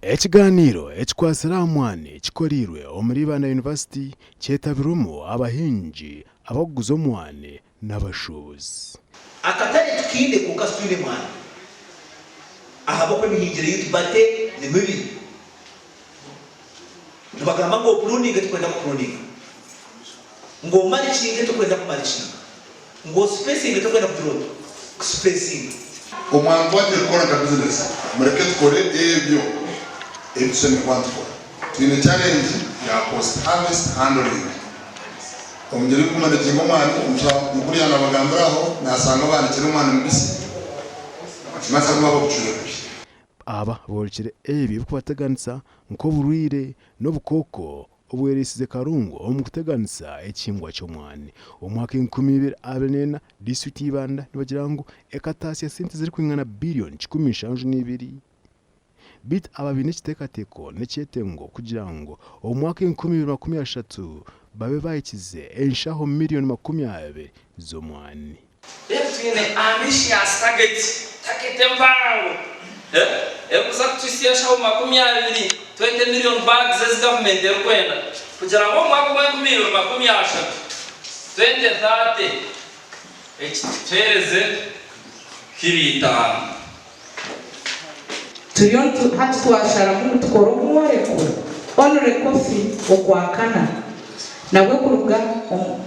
Ekiganiro ekikwasira omwani kikorirwe omuri Bana University kyetabirwemu abahingi abakuguza omwani n'abashubuzi. Akatari tukinde kuka situne mwani ahabako emihingire yitu bate ni mibi tubagamba ngo pruninga tukwenda ku pruninga ngo mulching tukwenda ku mulching ngo spacing tukwenda ku spacing. Omwani twajya gukora ka business mureke tukore ebyo ebiseme kwantukora twine challenge ya post harvest handling. Omugeri kumana kingo mwani umukuri yana bagambiraho nasanga abana kiri umwana mbisi akimasa kumaba kucura. Aba borikire ebi kubateganisa nko burwire n'obukoko obweresize karungu omu kuteganisa ekihingwa ky'omwani. Omwaka 2024 district y'Ibanda nibagira ngu ekatasi ya sente ziri kwingana billion 12 bit ababine kitekateko n'ekyetengo kugira ngo omwaka 2023 babe bayikize enshaho million 20 z'omwani. Twine ambitious target empango ekuza kutusiyeshaho 20 million bags as government erikwenda kugira ngo omwaka wa 2030 ekitereze kirita tuyontu hati twashara mu tukoro kumoreko onore kofi okwakana nawe kuruga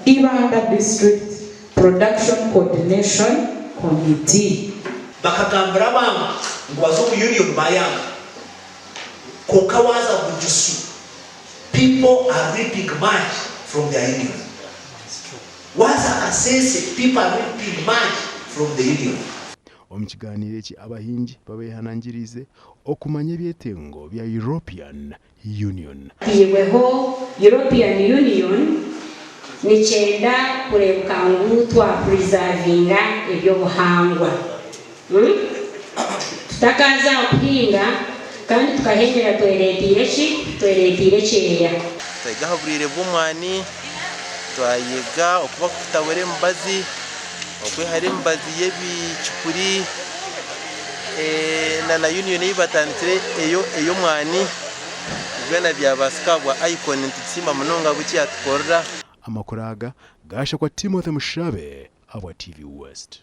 Ibanda District Production Coordination Committee bakagambira abantu ngo bazo ku union bayanga kokawaza bujusu. People are reaping much from their union. Waza asese people are reaping much from the union. Omukiganiro eki abahingi babehanangirize okumanya ebyetengo bya European Union. Yeweho European Union ni chenda kurebuka ngu twa preservinga ebyobuhangwa. Tutakaza okuhinga kandi tukahengera tweretire kyeya. Twigaho burire bw'omwani twayiga okuba kutabure mbazi okwihara embazi y'ebicukuri na union yibatandikire eyo mwani byona byabasika bwa icon ntisima munonga buki yatukorera. Amakuru aga gasha kwa Timothy Mushabe aba TV West.